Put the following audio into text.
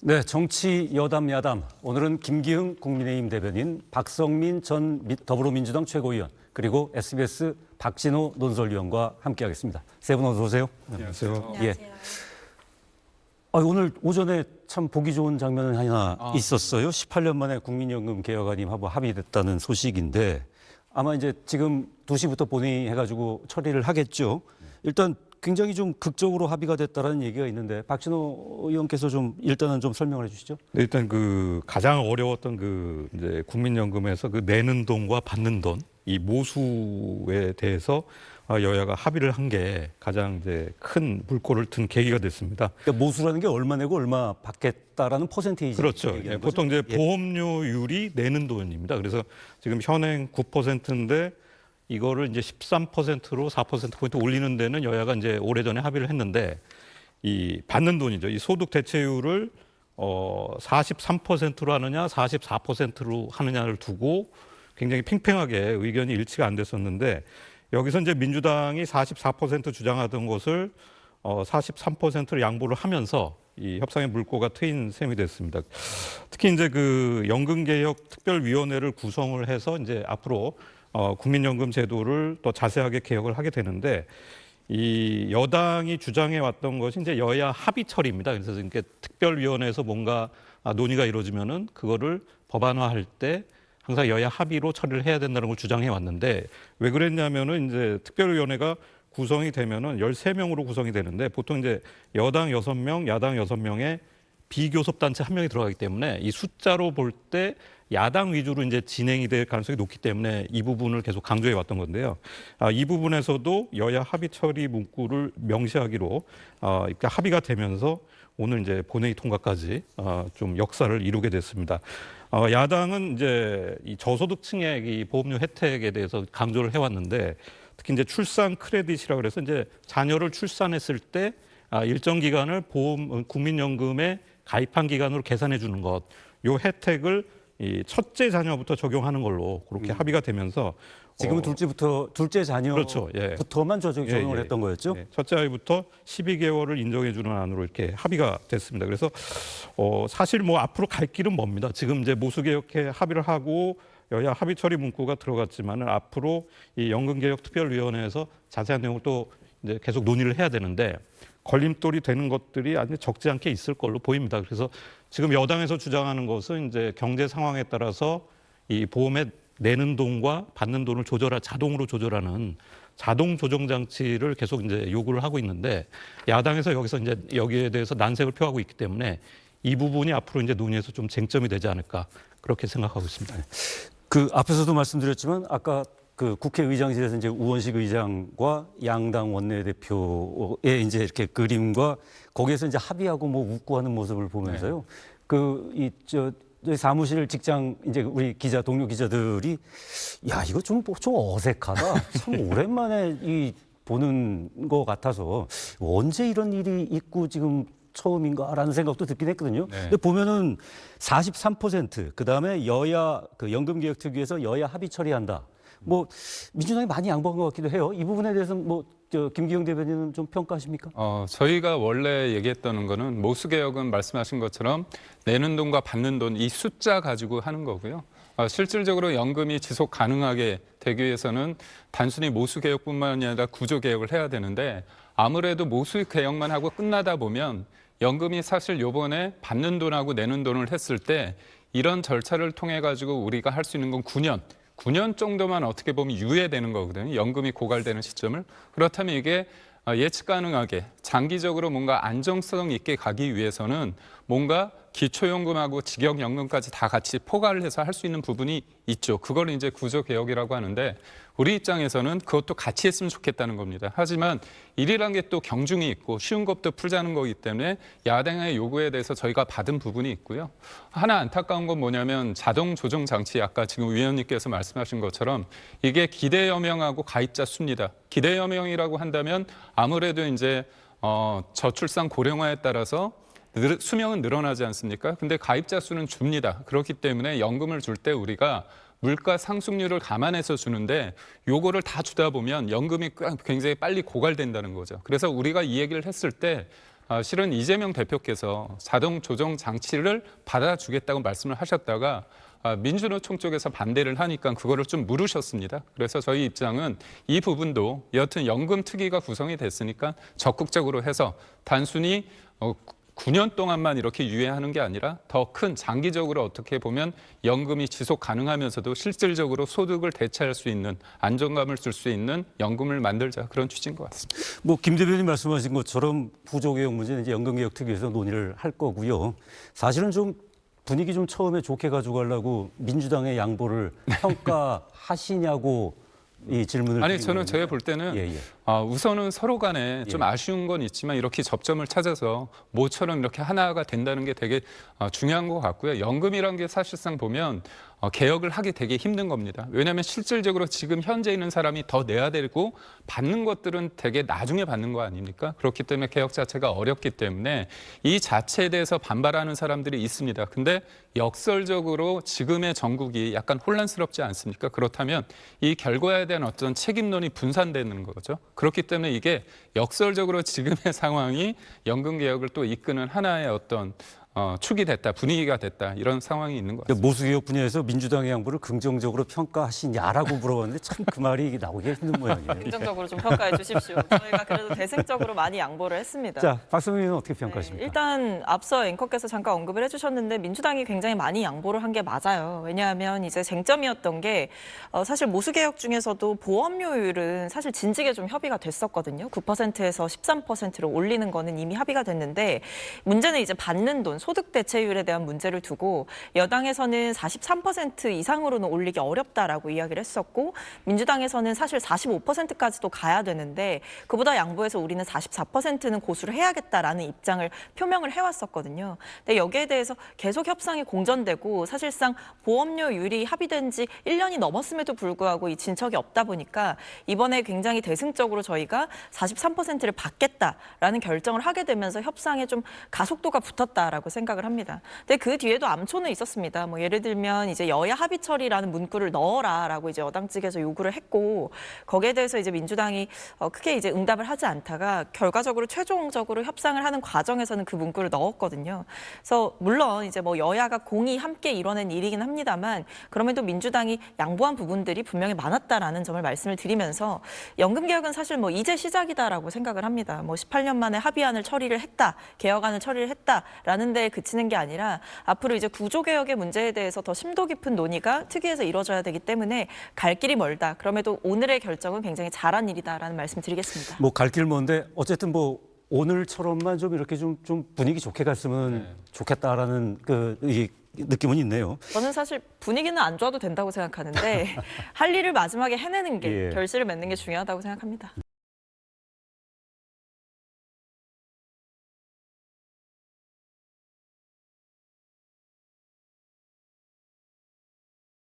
네, 정치 여담 야담. 오늘은 김기흥 국민의힘 대변인, 박성민 전 더불어민주당 최고위원, 그리고 SBS 박진호 논설위원과 함께하겠습니다. 세 분 어서 오세요. 안녕하세요. 예. 오늘 오전에 참 보기 좋은 장면은 하나 있었어요. 18년 만에 국민연금 개혁안이 합의됐다는 소식인데 아마 이제 지금 2시부터 본회의해가지고 처리를 하겠죠. 일단 굉장히 좀 극적으로 합의가 됐다라는 얘기가 있는데 박진호 의원께서 좀 일단은 좀 설명을 해주시죠. 네, 일단 그 가장 어려웠던 그 이제 국민연금에서 그 내는 돈과 받는 돈 이 모수에 대해서 여야가 합의를 한 게 가장 이제 큰 물꼬를 튼 계기가 됐습니다. 그러니까 모수라는 게 얼마 내고 얼마 받겠다라는 퍼센테이지. 그렇죠. 예, 보통 이제 보험료율이 내는 돈입니다. 그래서 지금 현행 9%인데 이거를 이제 13%로 4%포인트 올리는 데는 여야가 이제 오래전에 합의를 했는데 이 받는 돈이죠. 이 소득 대체율을 43%로 하느냐 44%로 하느냐를 두고 굉장히 팽팽하게 의견이 일치가 안 됐었는데 여기서 이제 민주당이 44% 주장하던 것을 43%로 양보를 하면서 이 협상의 물꼬가 트인 셈이 됐습니다. 특히 이제 그 연금개혁 특별위원회를 구성을 해서 이제 앞으로 국민연금 제도를 더 자세하게 개혁을 하게 되는데 이 여당이 주장해 왔던 것이 이제 여야 합의 처리입니다. 그래서 이렇게 특별위원회에서 뭔가 논의가 이루어지면은 그거를 법안화할 때 항상 여야 합의로 처리를 해야 된다는 걸 주장해 왔는데 왜 그랬냐면은 이제 특별위원회가 구성이 되면은 13명으로 구성이 되는데 보통 이제 여당 6명, 야당 6명에 비교섭단체 1명이 들어가기 때문에 이 숫자로 볼 때 야당 위주로 이제 진행이 될 가능성이 높기 때문에 이 부분을 계속 강조해 왔던 건데요. 이 부분에서도 여야 합의 처리 문구를 명시하기로 그러니까 합의가 되면서 오늘 이제 본회의 통과까지 좀 역사를 이루게 됐습니다. 야당은 이제 이 저소득층의 이 보험료 혜택에 대해서 강조를 해왔는데 특히 이제 출산 크레딧이라고 그래서 이제 자녀를 출산했을 때 일정 기간을 국민연금에 가입한 기간으로 계산해 주는 것, 요 혜택을 이 첫째 자녀부터 적용하는 걸로 그렇게 합의가 되면서 지금은 둘째 자녀부터만 그렇죠. 적용을 했던 거였죠. 첫째 아이부터 12개월을 인정해 주는 안으로 이렇게 합의가 됐습니다. 그래서 사실 뭐 앞으로 갈 길은 멉니다. 지금 이제 모수개혁에 합의를 하고 여야 합의 처리 문구가 들어갔지만은 앞으로 이 연금개혁특별위원회에서 자세한 내용을 또 이제 계속 논의를 해야 되는데 걸림돌이 되는 것들이 아주 적지 않게 있을 걸로 보입니다. 그래서 지금 여당에서 주장하는 것은 이제 경제 상황에 따라서 이 보험에 내는 돈과 받는 돈을 자동으로 조절하는 자동 조정 장치를 계속 이제 요구를 하고 있는데 야당에서 여기서 이제 여기에 대해서 난색을 표하고 있기 때문에 이 부분이 앞으로 이제 논의에서 좀 쟁점이 되지 않을까 그렇게 생각하고 있습니다. 그 앞에서도 말씀드렸지만 아까 그 국회의장실에서 이제 우원식 의장과 양당 원내대표의 이제 이렇게 그림과 거기에서 이제 합의하고 뭐 웃고 하는 모습을 보면서요. 저희 사무실 직장 이제 우리 동료 기자들이 야 이거 좀 어색하다. 참 오랜만에 보는 것 같아서 언제 이런 일이 있고 지금 처음인가라는 생각도 듣긴 했거든요. 근데 보면은 43% 그다음에 여야 그 연금개혁특위에서 여야 합의 처리한다. 뭐 민주당이 많이 양보한 것 같기도 해요. 이 부분에 대해서 김기흥 대변인은 좀 평가하십니까? 저희가 원래 얘기했던 거는 모수개혁은 말씀하신 것처럼 내는 돈과 받는 돈 이 숫자 가지고 하는 거고요. 실질적으로 연금이 지속 가능하게 되기 위해서는 단순히 모수개혁뿐만이 아니라 구조개혁을 해야 되는데 아무래도 모수개혁만 하고 끝나다 보면 연금이 사실 요번에 받는 돈하고 내는 돈을 했을 때 이런 절차를 통해 가지고 우리가 할 수 있는 건 9년 정도만 어떻게 보면 유예되는 거거든요. 연금이 고갈되는 시점을. 그렇다면 이게 예측 가능하게 장기적으로 뭔가 안정성 있게 가기 위해서는 뭔가 기초연금하고 직역연금까지 다 같이 포괄을 해서 할 수 있는 부분이 있죠. 그걸 이제 구조개혁이라고 하는데 우리 입장에서는 그것도 같이 했으면 좋겠다는 겁니다. 하지만 일이란 게 또 경중이 있고 쉬운 것도 풀자는 거기 때문에 야당의 요구에 대해서 저희가 받은 부분이 있고요. 하나 안타까운 건 뭐냐면 자동 조정 장치 아까 지금 위원님께서 말씀하신 것처럼 이게 기대여명하고 가입자 수입니다. 기대여명이라고 한다면 아무래도 이제 저출산 고령화에 따라서 수명은 늘어나지 않습니까? 근데 가입자 수는 줍니다. 그렇기 때문에 연금을 줄 때 우리가 물가 상승률을 감안해서 주는데 요거를 다 주다 보면 연금이 굉장히 빨리 고갈된다는 거죠. 그래서 우리가 이 얘기를 했을 때 실은 이재명 대표께서 자동 조정 장치를 받아주겠다고 말씀을 하셨다가 민주노총 쪽에서 반대를 하니까 그거를 좀 물으셨습니다. 그래서 저희 입장은 이 부분도 여하튼 연금 특위가 구성이 됐으니까 적극적으로 해서 단순히 9년 동안만 이렇게 유예하는 게 아니라 더 큰 장기적으로 어떻게 보면 연금이 지속 가능하면서도 실질적으로 소득을 대체할 수 있는 안정감을 줄 수 있는 연금을 만들자 그런 취지인 것 같습니다. 뭐 김 대변인 말씀하신 것처럼 구조개혁 문제는 이제 연금개혁특위에서 논의를 할 거고요. 사실은 좀 분위기 좀 처음에 좋게 가져가려고 민주당의 양보를 평가하시냐고 이 질문을 아니 드리는 저는 제가 볼 때는 예, 예. 우선은 서로 간에 좀 아쉬운 건 있지만 이렇게 접점을 찾아서 모처럼 이렇게 하나가 된다는 게 되게 중요한 것 같고요. 연금이라는 게 사실상 보면 개혁을 하기 되게 힘든 겁니다. 왜냐하면 실질적으로 지금 현재 있는 사람이 더 내야 되고 받는 것들은 되게 나중에 받는 거 아닙니까? 그렇기 때문에 개혁 자체가 어렵기 때문에 이 자체에 대해서 반발하는 사람들이 있습니다. 근데 역설적으로 지금의 정국이 약간 혼란스럽지 않습니까? 그렇다면 이 결과에 대한 어떤 책임론이 분산되는 거죠. 그렇기 때문에 이게 역설적으로 지금의 상황이 연금 개혁을 또 이끄는 하나의 어떤 축이 됐다, 분위기가 됐다 이런 상황이 있는 것 같습니다. 모수개혁 분야에서 민주당의 양보를 긍정적으로 평가하시냐라고 물어봤는데 참 그 말이 나오기 힘든 모양이에요. 긍정적으로 좀 평가해 주십시오. 저희가 그래도 대승적으로 많이 양보를 했습니다. 자, 박성민 의원은 어떻게 평가하십니까? 일단 앞서 앵커께서 잠깐 언급을 해주셨는데 민주당이 굉장히 많이 양보를 한 게 맞아요. 왜냐하면 이제 쟁점이었던 게 사실 모수개혁 중에서도 보험료율은 사실 진즉에 좀 협의가 됐었거든요. 9%에서 13%로 올리는 거는 이미 합의가 됐는데 문제는 이제 받는 돈, 소득 대체율에 대한 문제를 두고 여당에서는 43% 이상으로는 올리기 어렵다라고 이야기를 했었고 민주당에서는 사실 45%까지도 가야 되는데 그보다 양보해서 우리는 44%는 고수를 해야겠다라는 입장을 표명을 해왔었거든요. 근데 여기에 대해서 계속 협상이 공전되고 사실상 보험료율이 합의된 지 1년이 넘었음에도 불구하고 이 진척이 없다 보니까 이번에 굉장히 대승적으로 저희가 43%를 받겠다라는 결정을 하게 되면서 협상에 좀 가속도가 붙었다라고 생각을 합니다. 근데 그 뒤에도 암초는 있었습니다. 뭐 예를 들면 이제 여야 합의 처리라는 문구를 넣어라라고 이제 여당 측에서 요구를 했고 거기에 대해서 이제 민주당이 크게 이제 응답을 하지 않다가 결과적으로 최종적으로 협상을 하는 과정에서는 그 문구를 넣었거든요. 그래서 물론 이제 뭐 여야가 공이 함께 이뤄낸 일이긴 합니다만 그럼에도 민주당이 양보한 부분들이 분명히 많았다라는 점을 말씀을 드리면서 연금 개혁은 사실 뭐 이제 시작이다라고 생각을 합니다. 뭐 18년 만에 합의안을 처리를 했다, 개혁안을 처리를 했다라는 데 그치는 게 아니라 앞으로 이제 구조개혁의 문제에 대해서 더 심도 깊은 논의가 특위에서 이루어져야 되기 때문에 갈 길이 멀다. 그럼에도 오늘의 결정은 굉장히 잘한 일이다라는 말씀 드리겠습니다. 뭐 갈 길 먼데 어쨌든 뭐 오늘처럼만 좀 이렇게 좀 분위기 좋게 갔으면 좋겠다라는 이 느낌은 있네요. 저는 사실 분위기는 안 좋아도 된다고 생각하는데 할 일을 마지막에 해내는 게 예. 결실을 맺는 게 중요하다고 생각합니다.